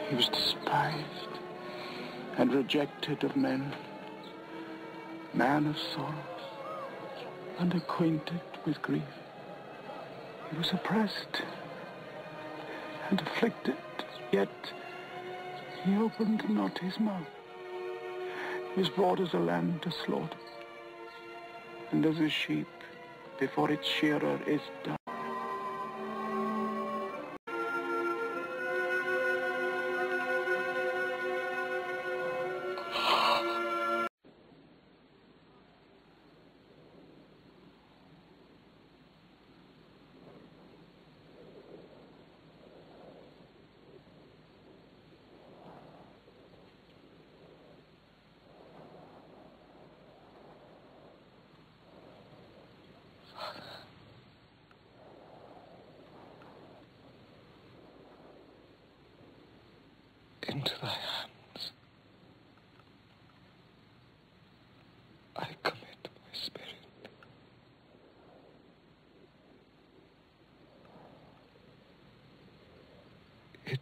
He was despised and rejected of men, man of sorrows, unacquainted with grief. He was oppressed and afflicted, yet he opened not his mouth. He was brought as a lamb to slaughter, and as a sheep before its shearer is dumb. Into thy hands I commit my spirit. It